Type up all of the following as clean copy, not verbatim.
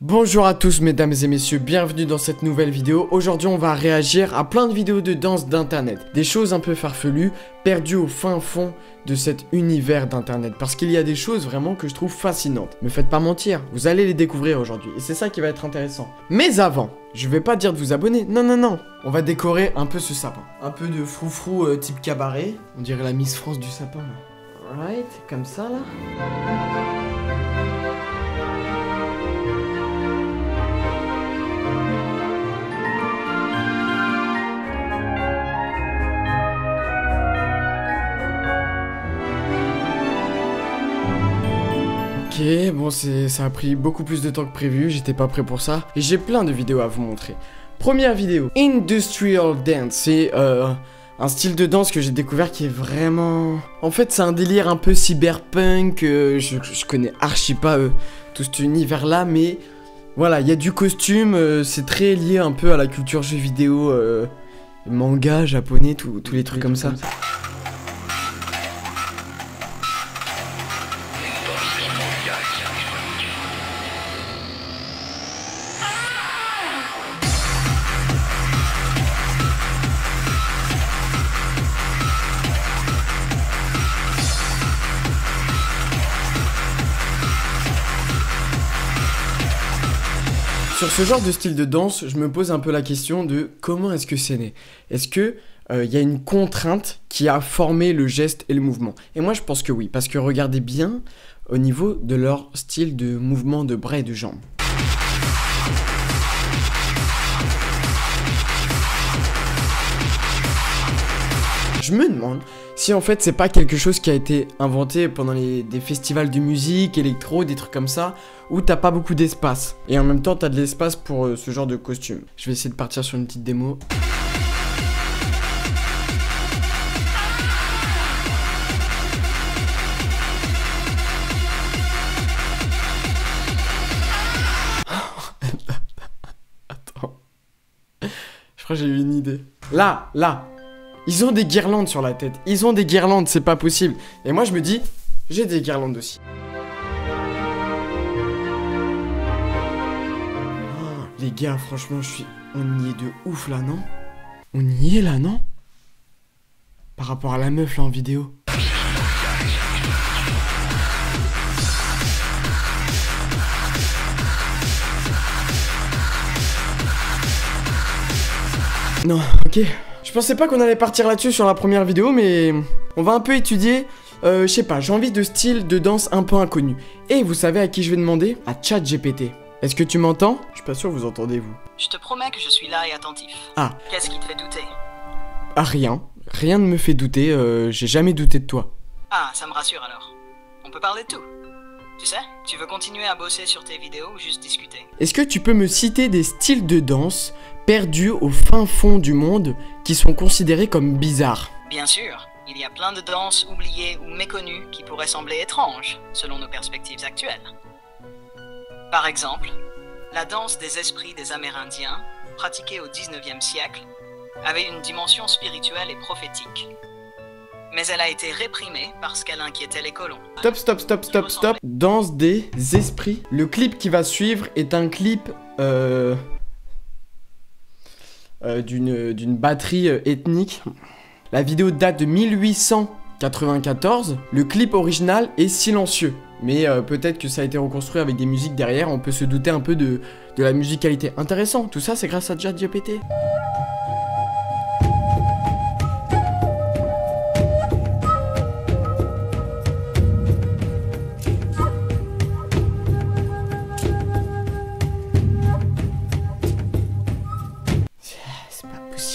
Bonjour à tous mesdames et messieurs, bienvenue dans cette nouvelle vidéo. Aujourd'hui on va réagir à plein de vidéos de danse d'internet. Des choses un peu farfelues, perdues au fin fond de cet univers d'internet. Parce qu'il y a des choses vraiment que je trouve fascinantes. Me faites pas mentir, vous allez les découvrir aujourd'hui. Et c'est ça qui va être intéressant. Mais avant, je vais pas dire de vous abonner, non. On va décorer un peu ce sapin. Un peu de froufrou type cabaret. On dirait la Miss France du sapin là. Right, comme ça là. Ok, bon ça a pris beaucoup plus de temps que prévu, j'étais pas prêt pour ça. Et j'ai plein de vidéos à vous montrer. Première vidéo, Industrial Dance, c'est un style de danse que j'ai découvert qui est vraiment... En fait c'est un délire un peu cyberpunk, je connais archi pas tout cet univers là, mais... Voilà, il y a du costume, c'est très lié un peu à la culture jeux vidéo, manga, japonais, tous les trucs comme ça. Sur ce genre de style de danse, je me pose un peu la question de comment est-ce que c'est né? Est-ce que y a une contrainte qui a formé le geste et le mouvement? Et moi je pense que oui, parce que regardez bien au niveau de leur style de mouvement de bras et de jambes. Je me demande si en fait c'est pas quelque chose qui a été inventé pendant des festivals de musique, électro, des trucs comme ça, où t'as pas beaucoup d'espace. Et en même temps t'as de l'espace pour ce genre de costume. Je vais essayer de partir sur une petite démo. Attends. Je crois que j'ai eu une idée. Là. Ils ont des guirlandes sur la tête. Ils ont des guirlandes, c'est pas possible. Et moi je me dis, j'ai des guirlandes aussi. Oh, les gars, franchement, on y est de ouf là, non? On y est là, non? Par rapport à la meuf là en vidéo. Non, ok. Je pensais pas qu'on allait partir là-dessus sur la première vidéo, mais on va un peu étudier, je sais pas, j'ai envie de style de danse un peu inconnu. Et vous savez à qui je vais demander? À ChatGPT. Est-ce que tu m'entends? Je suis pas sûr que vous entendez vous. Je te promets que je suis là et attentif. Ah. Qu'est-ce qui te fait douter? Ah rien. Rien ne me fait douter, j'ai jamais douté de toi. Ah, ça me rassure alors. On peut parler de tout. Tu sais, tu veux continuer à bosser sur tes vidéos ou juste discuter? Est-ce que tu peux me citer des styles de danse perdus au fin fond du monde qui sont considérés comme bizarres? Bien sûr, il y a plein de danses oubliées ou méconnues qui pourraient sembler étranges, selon nos perspectives actuelles. Par exemple, la danse des esprits des Amérindiens, pratiquée au 19e siècle, avait une dimension spirituelle et prophétique. Mais elle a été réprimée parce qu'elle inquiétait les colons. Stop. Danse des esprits. Le clip qui va suivre est un clip d'une batterie ethnique. La vidéo date de 1894. Le clip original est silencieux. Mais peut-être que ça a été reconstruit avec des musiques derrière. On peut se douter un peu de la musicalité. Intéressant, tout ça c'est grâce à ChatGPT.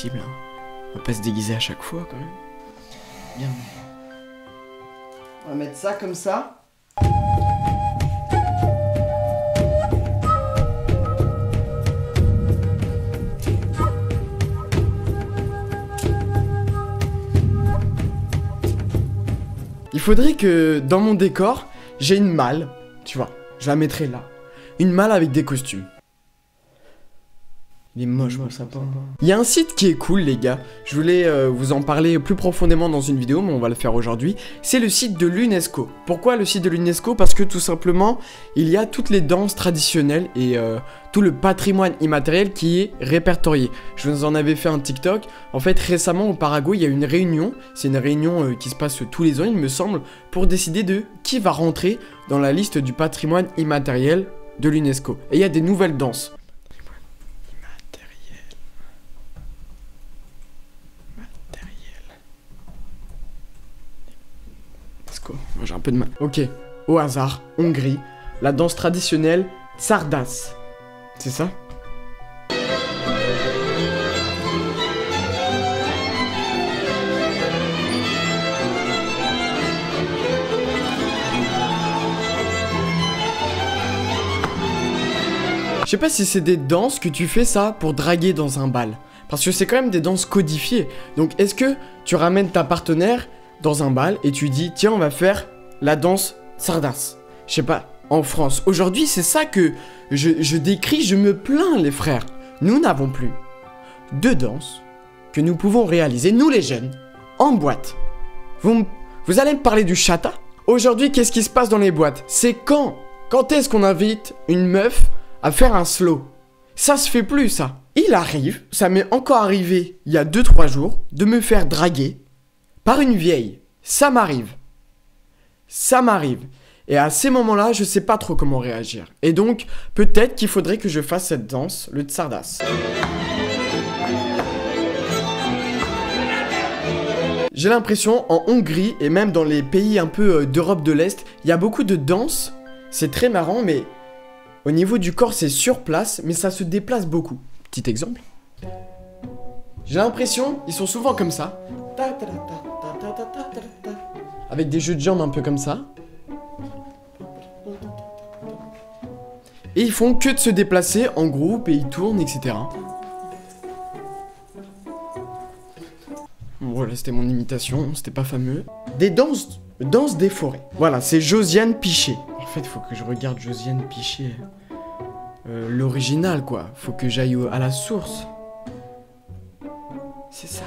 Hein. On va pas se déguiser à chaque fois quand même. Bien. On va mettre ça comme ça. Il faudrait que dans mon décor, j'ai une malle, tu vois, je la mettrai là. Une malle avec des costumes. Il est moche mon sapin. Il y a un site qui est cool les gars, je voulais vous en parler plus profondément dans une vidéo mais on va le faire aujourd'hui. C'est le site de l'UNESCO. Pourquoi le site de l'UNESCO? Parce que tout simplement il y a toutes les danses traditionnelles et tout le patrimoine immatériel qui est répertorié. Je vous en avais fait un TikTok. En fait récemment au Paraguay il y a une réunion. C'est une réunion qui se passe tous les ans il me semble, pour décider de qui va rentrer dans la liste du patrimoine immatériel de l'UNESCO. Et il y a des nouvelles danses. J'ai un peu de mal. Ok, au hasard, Hongrie, la danse traditionnelle Czardas. C'est ça? Je sais pas si c'est des danses que tu fais ça pour draguer dans un bal. Parce que c'est quand même des danses codifiées. Donc est-ce que tu ramènes ta partenaire dans un bal et tu dis tiens on va faire la danse Czardas. Je sais pas, en France. Aujourd'hui c'est ça que je décris, je me plains les frères. Nous n'avons plus de danse que nous pouvons réaliser, nous les jeunes, en boîte. Vous allez me parler du chata? Aujourd'hui qu'est-ce qui se passe dans les boîtes? C'est quand est-ce qu'on invite une meuf à faire un slow? Ça se fait plus ça. Il arrive, ça m'est encore arrivé il y a 2-3 jours, de me faire draguer par une vieille. Ça m'arrive. Ça m'arrive. Et à ces moments-là, je sais pas trop comment réagir. Et donc, peut-être qu'il faudrait que je fasse cette danse, le Czardas. J'ai l'impression, en Hongrie, et même dans les pays un peu d'Europe de l'Est, il y a beaucoup de danses. C'est très marrant, mais au niveau du corps, c'est sur place, mais ça se déplace beaucoup. Petit exemple. J'ai l'impression, ils sont souvent comme ça. Avec des jeux de jambes un peu comme ça. Et ils font que de se déplacer en groupe et ils tournent, etc. Bon, voilà, c'était mon imitation, c'était pas fameux. Des danses des forêts. Voilà, c'est Josiane Pichet. En fait, il faut que je regarde Josiane Pichet. L'original, quoi. Faut que j'aille à la source. C'est ça.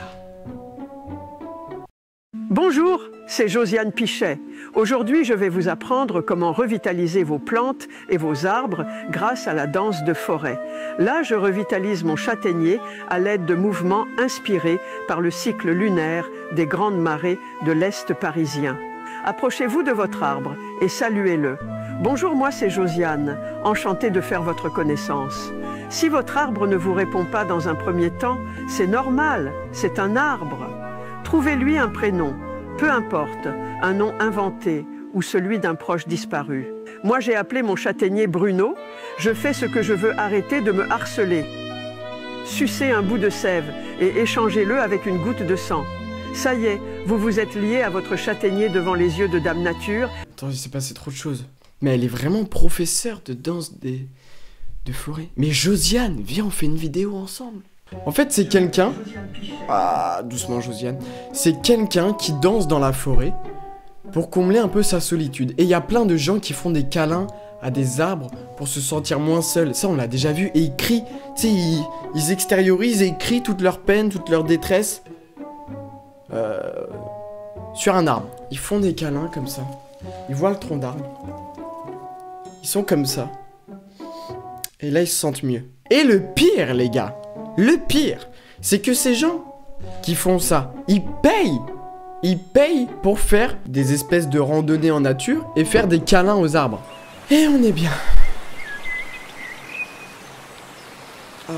Bonjour, c'est Josiane Pichet. Aujourd'hui, je vais vous apprendre comment revitaliser vos plantes et vos arbres grâce à la danse de forêt. Là, je revitalise mon châtaignier à l'aide de mouvements inspirés par le cycle lunaire des grandes marées de l'Est parisien. Approchez-vous de votre arbre et saluez-le. Bonjour, moi c'est Josiane, enchantée de faire votre connaissance. Si votre arbre ne vous répond pas dans un premier temps, c'est normal, c'est un arbre. Trouvez-lui un prénom, peu importe, un nom inventé ou celui d'un proche disparu. Moi j'ai appelé mon châtaignier Bruno, je fais ce que je veux arrêter de me harceler. Sucez un bout de sève et échangez-le avec une goutte de sang. Ça y est, vous vous êtes lié à votre châtaignier devant les yeux de Dame Nature. Attends, il s'est passé trop de choses. Mais elle est vraiment professeure de danse de forêt. Mais Josiane, viens, on fait une vidéo ensemble. En fait, c'est quelqu'un... Ah, doucement Josiane. C'est quelqu'un qui danse dans la forêt pour combler un peu sa solitude. Et il y a plein de gens qui font des câlins à des arbres pour se sentir moins seuls. Ça, on l'a déjà vu. Et ils crient. Tu sais, ils extériorisent et ils crient toute leur peine, toute leur détresse. Sur un arbre. Ils font des câlins comme ça. Ils voient le tronc d'arbre. Ils sont comme ça. Et là, ils se sentent mieux. Et le pire, les gars, le pire, c'est que ces gens qui font ça, ils payent pour faire des espèces de randonnées en nature et faire des câlins aux arbres. Et on est bien. Ah.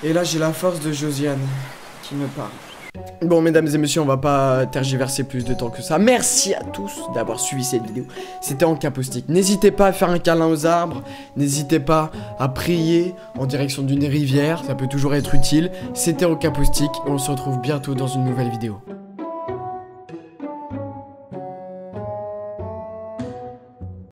Et là, j'ai la force de Josiane qui me parle. Bon, mesdames et messieurs, on va pas tergiverser plus de temps que ça. Merci à tous d'avoir suivi cette vidéo. C'était Encapoustique. N'hésitez pas à faire un câlin aux arbres. N'hésitez pas à prier en direction d'une rivière. Ça peut toujours être utile. C'était Encapoustique et on se retrouve bientôt dans une nouvelle vidéo.